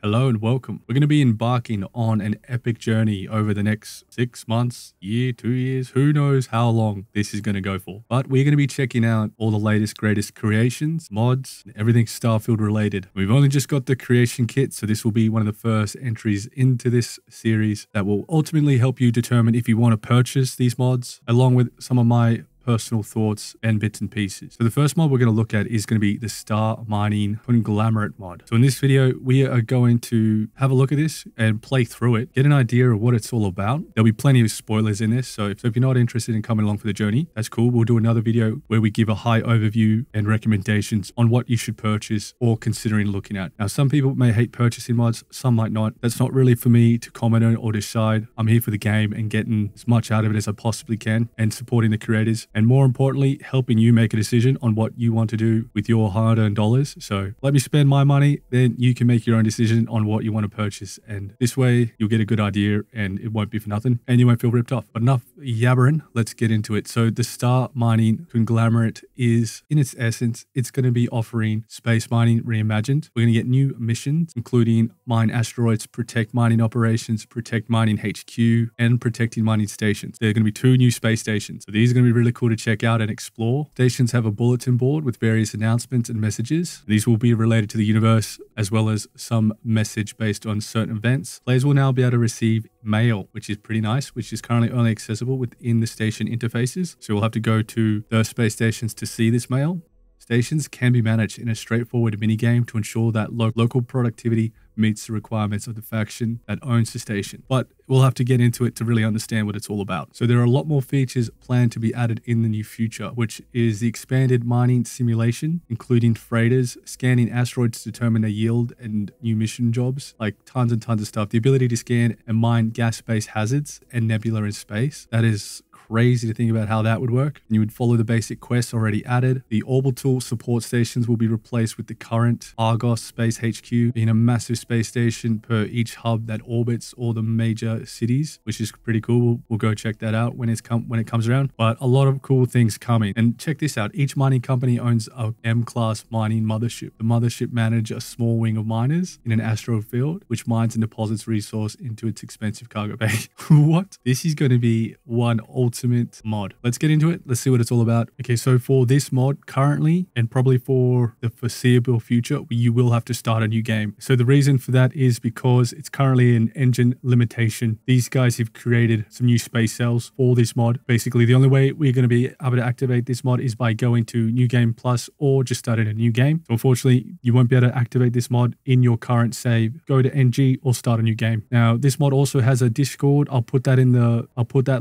Hello and welcome. We're going to be embarking on an epic journey over the next 6 months, year, 2 years, who knows how long this is going to go for. But we're going to be checking out all the latest, greatest creations, mods, and everything Starfield related. We've only just got the creation kit, so this will be one of the first entries into this series that will ultimately help you determine if you want to purchase these mods, along with some of my personal thoughts and bits and pieces. So the first mod we're going to look at is going to be the Star Mining Conglomerate mod. So in this video, we are going to have a look at this and play through it, get an idea of what it's all about. There'll be plenty of spoilers in this. So if you're not interested in coming along for the journey, that's cool. We'll do another video where we give a high overview and recommendations on what you should purchase or considering looking at. Now, some people may hate purchasing mods, some might not. That's not really for me to comment on or decide. I'm here for the game and getting as much out of it as I possibly can and supporting the creators. And more importantly, helping you make a decision on what you want to do with your hard-earned dollars. So let me spend my money, then you can make your own decision on what you want to purchase. And this way, you'll get a good idea and it won't be for nothing and you won't feel ripped off. But enough yabbering, let's get into it. So the Star Mining Conglomerate is, in its essence, it's going to be offering space mining reimagined. We're going to get new missions, including mine asteroids, protect mining operations, protect mining HQ, and protecting mining stations. There are going to be 2 new space stations. So these are going to be really cool to check out and explore. Stations have a bulletin board with various announcements and messages. These will be related to the universe, as well as some message based on certain events. Players will now be able to receive mail, which is pretty nice, which is currently only accessible within the station interfaces. So we'll have to go to the space stations to see this mail. Stations can be managed in a straightforward minigame to ensure that local productivity meets the requirements of the faction that owns the station. But we'll have to get into it to really understand what it's all about. So there are a lot more features planned to be added in the near future, which is the expanded mining simulation, including freighters, scanning asteroids to determine their yield and new mission jobs, like tons and tons of stuff. The ability to scan and mine gas-based hazards and nebula in space. That is crazy to think about how that would work. And you would follow the basic quests already added. The orbital support stations will be replaced with the current Argo space HQ, being a massive space station per each hub that orbits all the major cities, which is pretty cool. We'll go check that out when it comes around. But a lot of cool things coming. And check this out. Each mining company owns a M-class mining mothership. The mothership manages a small wing of miners in an asteroid field, which mines and deposits resource into its expensive cargo bay. What? This is going to be one ultimate mod. Let's get into it. Let's see what it's all about. Okay, so for this mod currently, and probably for the foreseeable future, you will have to start a new game. So the reason for that is because it's currently an engine limitation. These guys have created some new space cells for this mod. Basically, the only way we're going to be able to activate this mod is by going to New Game Plus or just starting a new game. So unfortunately, you won't be able to activate this mod in your current save. Go to NG or start a new game. Now, this mod also has a Discord. I'll put that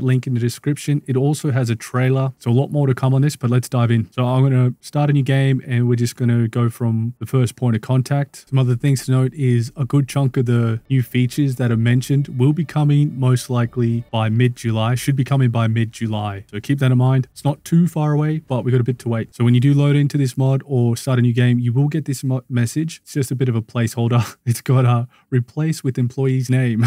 link in the description. It also has a trailer, so a lot more to come on this, but let's dive in. So I'm going to start a new game and we're just going to go from the first point of contact. Some other things to note is a good chunk of the new features that are mentioned will be coming most likely by mid-July, should be coming by mid-July. So keep that in mind. It's not too far away, but we've got a bit to wait. So when you do load into this mod or start a new game, you will get this message. It's just a bit of a placeholder. It's got a replace with employee's name.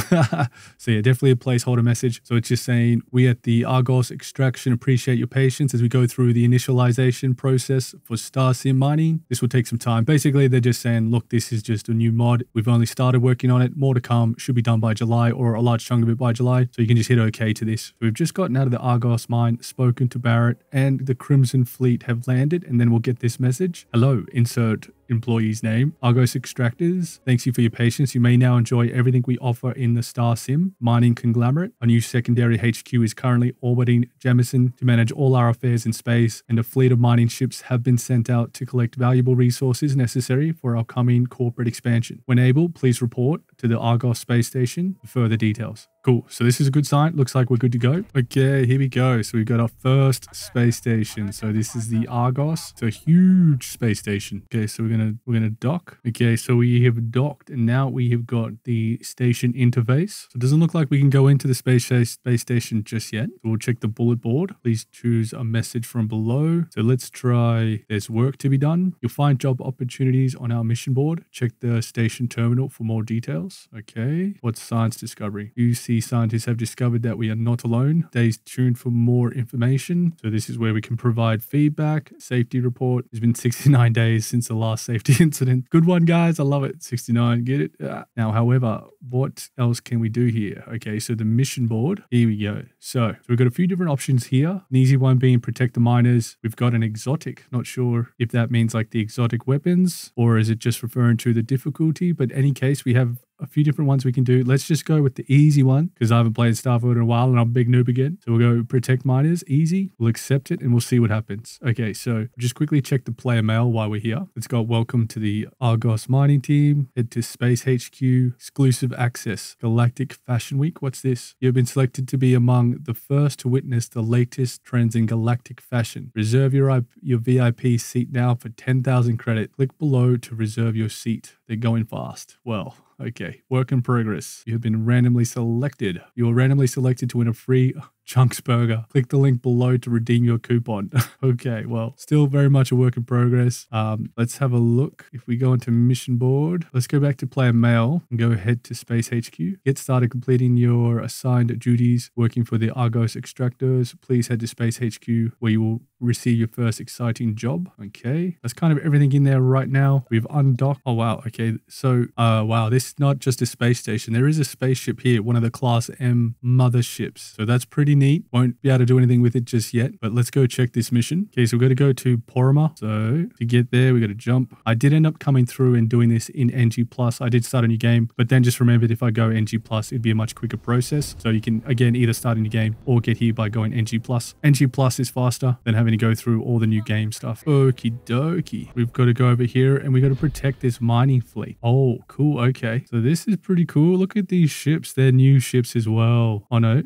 So yeah, definitely a placeholder message. So it's just saying we at the Argo extraction appreciate your patience as we go through the initialization process for StarSim mining. This will take some time. Basically, they're just saying, look, this is just a new mod. We've only started working on it. More to come. Should be done by July or a large chunk of it by July. So you can just hit OK to this. So we've just gotten out of the Argos mine, spoken to Barrett, and the Crimson Fleet have landed. And then we'll get this message. Hello, insert employee's name. Argos Extractors, thanks you for your patience. You may now enjoy everything we offer in the StarSim Mining Conglomerate. A new secondary HQ is currently orbiting Jemison to manage all our affairs in space, and a fleet of mining ships have been sent out to collect valuable resources necessary for our coming corporate expansion. When able, please report to the Argos space station for further details. Cool. So this is a good sign. Looks like we're good to go. Okay, here we go. So we've got our first space station. So this is the Argos. It's a huge space station. Okay, so we're gonna dock. Okay, so we have docked, and now we have got the station interface. So it doesn't look like we can go into the space station just yet. So we'll check the bullet board. Please choose a message from below. So let's try. There's work to be done. You'll find job opportunities on our mission board. Check the station terminal for more details. else. Okay. What's science discovery? UC scientists have discovered that we are not alone. Stay tuned for more information. So this is where we can provide feedback. Safety report. It's been 69 days since the last safety incident. Good one, guys. I love it. 69. Get it? Now, however, what else can we do here? Okay, so the mission board. Here we go. So we've got a few different options here. An easy one being protect the miners. We've got an exotic. Not sure if that means like the exotic weapons or is it just referring to the difficulty? But in any case, we have a few different ones we can do. Let's just go with the easy one because I haven't played Starfield in a while and I'm a big noob again. So we'll go protect miners, easy. We'll accept it and we'll see what happens. Okay, so just quickly check the player mail while we're here. It's got welcome to the Argos mining team. Head to Space HQ, exclusive access, Galactic Fashion Week. What's this? You've been selected to be among the first to witness the latest trends in galactic fashion. Reserve your VIP seat now for 10,000 credit. Click below to reserve your seat. They're going fast. Well, okay, work in progress. You have been randomly selected. You are randomly selected to win a free Chunks burger. Click the link below to redeem your coupon. Okay, well, still very much a work in progress. Let's have a look. If we go into mission board, let's go back to player mail and go ahead to Space HQ. Get started completing your assigned duties working for the Argos extractors. Please head to Space HQ where you will receive your first exciting job. Okay, that's kind of everything in there right now. We've undocked. Oh, wow. Okay, so, wow, this is not just a space station. There is a spaceship here, one of the Class M motherships. So that's pretty neat. Won't be able to do anything with it just yet, but let's go check this mission. Okay, so we've got to go to Porima. So to get there, we got to jump. I did end up coming through and doing this in NG+. I did start a new game, but then just remembered if I go NG+, it'd be a much quicker process. So you can, again, either start a new game or get here by going NG+. NG+ is faster than having to go through all the new game stuff. Okie dokie. We've got to go over here and we got to protect this mining fleet. Oh, cool. Okay. So this is pretty cool. Look at these ships. They're new ships as well. Oh, no,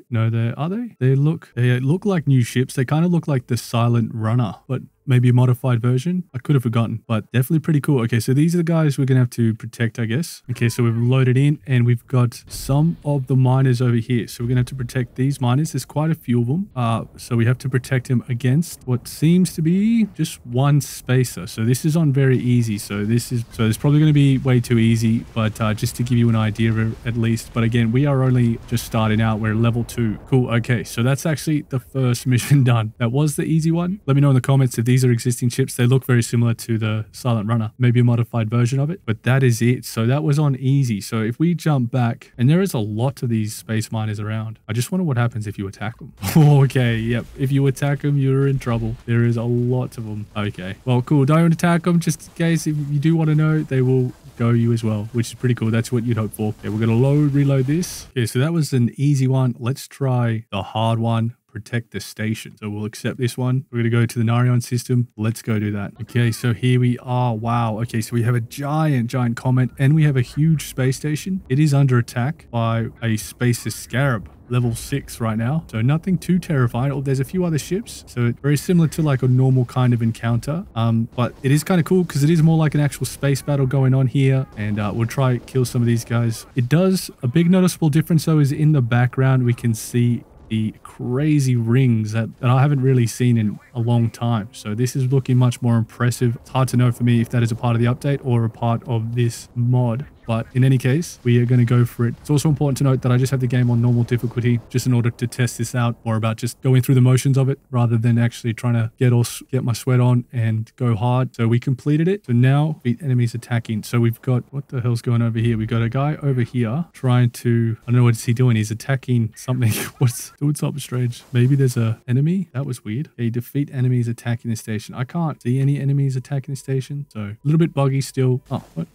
are they? They look like new ships. They kind of look like the Silent Runner, but maybe a modified version. I could have forgotten, but definitely pretty cool. Okay, so these are the guys we're going to have to protect, I guess. Okay, so we've loaded in and we've got some of the miners over here. So we're going to have to protect these miners. There's quite a few of them. So we have to protect them against what seems to be just one spacer. So this is on very easy. So it's probably going to be way too easy, but just to give you an idea at least. But again, we are only just starting out. We're level 2. Cool. Okay, so that's actually the first mission done. That was the easy one. Let me know in the comments if these are existing ships. They look very similar to the Silent Runner, maybe a modified version of it, but that is it. So that was on easy. So if we jump back, and there is a lot of these space miners around, I just wonder what happens if you attack them. Okay, yep. If you attack them, you're in trouble. There is a lot of them. Okay, well, cool. Don't attack them, just in case if you do want to know, they will go you as well, which is pretty cool. That's what you'd hope for. Okay, we're going to reload this. Okay, so that was an easy one. Let's try the hard one. Protect the station. So we'll accept this one. We're going to go to the Narion system. Let's go do that. Okay, so here we are. Wow. Okay, so we have a giant comet and we have a huge space station. It is under attack by a Spacer Scarab. Level 6 right now. So nothing too terrifying. Oh, there's a few other ships. So it's very similar to like a normal kind of encounter. But it is kind of cool because it is more like an actual space battle going on here. And we'll try kill some of these guys. It does. A big noticeable difference though is in the background we can see the crazy rings that I haven't really seen in a long time. So this is looking much more impressive. It's hard to know for me if that is a part of the update or a part of this mod. But in any case, we are going to go for it. It's also important to note that I just have the game on normal difficulty just in order to test this out, more about just going through the motions of it rather than actually trying to get my sweat on and go hard. So we completed it. So now beat enemies attacking. So we've got, what the hell's going over here? We've got a guy over here trying to, I don't know what is he doing. He's attacking something. What's doing something strange? Maybe there's a enemy. That was weird. Okay, defeat enemies attacking the station. I can't see any enemies attacking the station. So a little bit buggy still. Oh, what?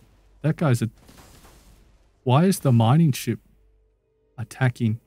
That guy's a... Why is the mining ship attacking?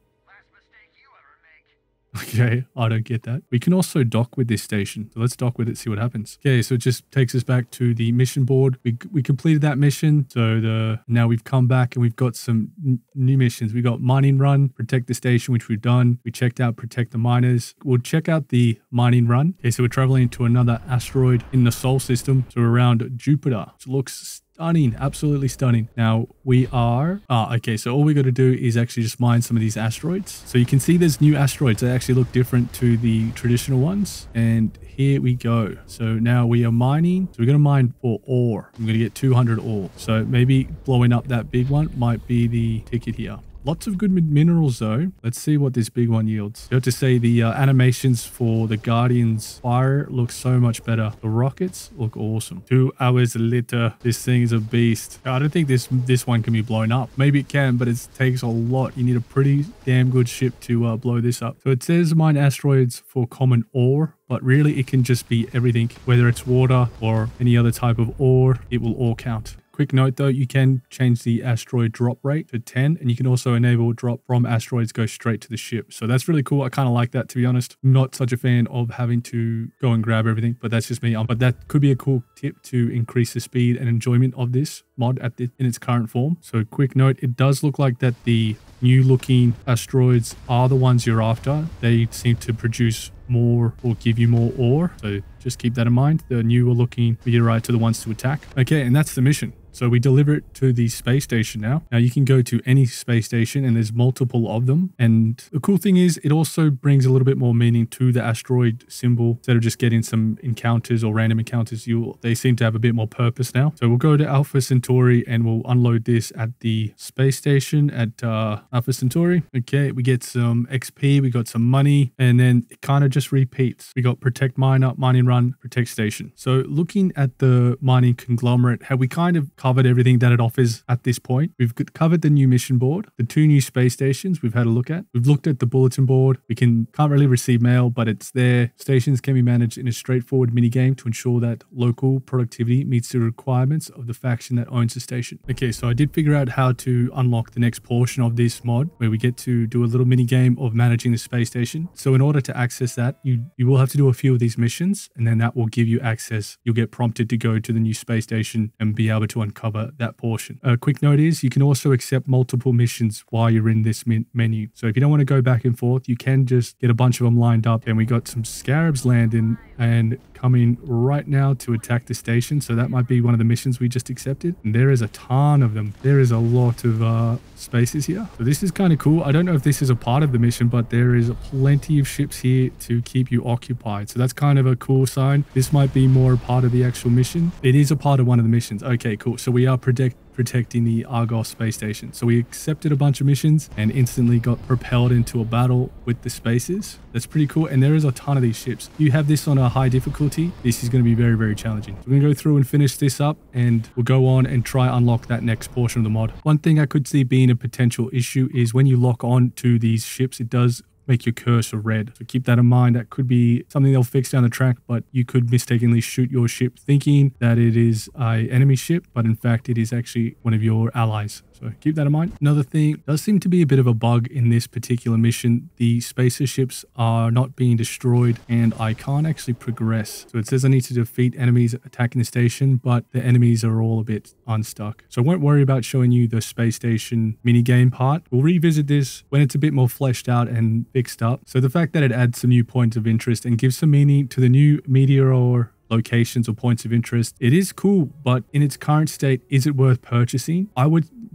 Okay, I don't get that. We can also dock with this station. So let's dock with it, see what happens. Okay, so it just takes us back to the mission board. We completed that mission. So now we've come back and we've got some new missions. We got mining run, protect the station, which we've done. We checked out protect the miners. We'll check out the mining run. Okay, so we're traveling to another asteroid in the Sol system. So around Jupiter, which looks stunning, absolutely stunning. Now we are, okay, so all we got to do is actually just mine some of these asteroids. So you can see there's new asteroids that actually look different to the traditional ones. And here we go. So now we are mining. So we're going to mine for ore. I'm going to get 200 ore. So maybe blowing up that big one might be the ticket here. Lots of good minerals though. Let's see what this big one yields. You have to say the animations for the Guardian's fire look so much better. The rockets look awesome. 2 hours later, this thing is a beast. I don't think this one can be blown up. Maybe it can, but it takes a lot. You need a pretty damn good ship to blow this up. So it says mine asteroids for common ore, but really it can just be everything, whether it's water or any other type of ore, it will all count. Quick note though, you can change the asteroid drop rate to 10, and you can also enable drop from asteroids go straight to the ship. So that's really cool. I kind of like that, to be honest. Not such a fan of having to go and grab everything, but that's just me. But that could be a cool tip to increase the speed and enjoyment of this mod in its current form. So quick note, it does look like that the new looking asteroids are the ones you're after. They seem to produce more or give you more ore. So just keep that in mind. The newer looking meteorites are the ones to attack. Okay, and that's the mission. So we deliver it to the space station now. Now you can go to any space station and there's multiple of them. And the cool thing is it also brings a little bit more meaning to the asteroid symbol. Instead of just getting some encounters or random encounters, they seem to have a bit more purpose now. So we'll go to Alpha Centauri and we'll unload this at the space station at Alpha Centauri. Okay, we get some XP, we got some money, and then it kind of just repeats. We got protect miner, mining run, protect station. So looking at the mining conglomerate, have we kind of covered everything that it offers at this point? We've covered the new mission board, the 2 new space stations we've had a look at. We've looked at the bulletin board. We can't really receive mail, but it's there. Stations can be managed in a straightforward mini game to ensure that local productivity meets the requirements of the faction that owns the station. Okay, so I did figure out how to unlock the next portion of this mod, where we get to do a little mini game of managing the space station. So in order to access that, you will have to do a few of these missions, and then that will give you access. You'll get prompted to go to the new space station and be able to uncover that portion. A quick note is you can also accept multiple missions while you're in this menu. So if you don't want to go back and forth, you can just get a bunch of them lined up. And we got some scarabs landing and coming right now to attack the station. So that might be one of the missions we just accepted. And there is a ton of them. There is a lot of spaces here. So this is kind of cool. I don't know if this is a part of the mission, but there is plenty of ships here to keep you occupied. So that's kind of a cool sign. This might be more a part of the actual mission. It is a part of one of the missions. Okay, cool. So we are protecting the Argo space station. So we accepted a bunch of missions and instantly got propelled into a battle with the spaces. That's pretty cool. And there is a ton of these ships. You have this on a high difficulty, this is going to be very, very challenging. So we're going to go through and finish this up, and we'll go on and try unlock that next portion of the mod. One thing I could see being a potential issue is when you lock on to these ships, it does make your cursor red. So keep that in mind. That could be something they'll fix down the track, but you could mistakenly shoot your ship thinking that it is an enemy ship, but in fact it is actually one of your allies. So keep that in mind. Another thing, does seem to be a bit of a bug in this particular mission. The spacer ships are not being destroyed and I can't actually progress. So it says I need to defeat enemies attacking the station, but the enemies are all a bit unstuck. So I won't worry about showing you the space station mini game part. We'll revisit this when it's a bit more fleshed out and fixed up. So the fact that it adds some new points of interest and gives some meaning to the new meteor locations or points of interest, it is cool, but in its current state, is it worth purchasing?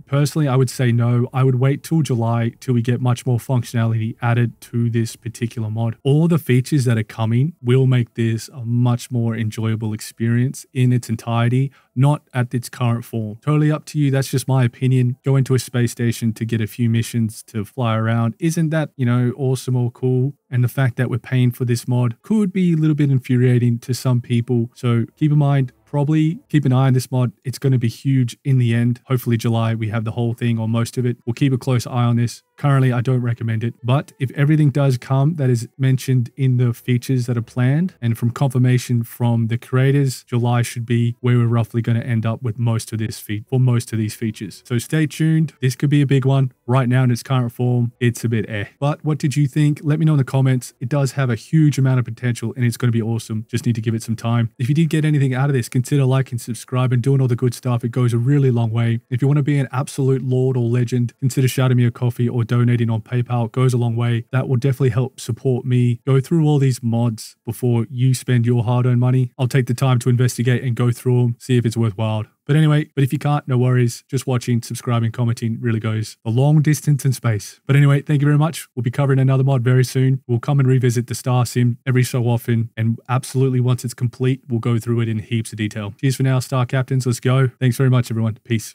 Personally, I would say no. I would wait till July till we get much more functionality added to this particular mod. All the features that are coming will make this a much more enjoyable experience in its entirety, not at its current form. Totally up to you. That's just my opinion. Go into a space station to get a few missions to fly around. Isn't that, awesome or cool? And the fact that we're paying for this mod could be a little bit infuriating to some people. So keep in mind, probably keep an eye on this mod. It's going to be huge in the end. Hopefully July, we have the whole thing or most of it. We'll keep a close eye on this. Currently, I don't recommend it. But if everything does come that is mentioned in the features that are planned and from confirmation from the creators, July should be where we're roughly going to end up with most of these features. So stay tuned. This could be a big one. Right now in its current form, it's a bit But what did you think? Let me know in the comments. It does have a huge amount of potential and it's going to be awesome. Just need to give it some time. If you did get anything out of this, consider liking, subscribe, and doing all the good stuff. It goes a really long way. If you want to be an absolute lord or legend, consider shouting me a coffee or or donating on PayPal goes a long way. That will definitely help support me go through all these mods before you spend your hard-earned money. I'll take the time to investigate and go through them, see if it's worthwhile. But anyway, if you can't, no worries. Just watching, subscribing, commenting really goes a long distance in space. But anyway, thank you very much. We'll be covering another mod very soon. We'll come and revisit the StarSim every so often. And absolutely, once it's complete, we'll go through it in heaps of detail. Cheers for now, Star Captains. Let's go. Thanks very much, everyone. Peace.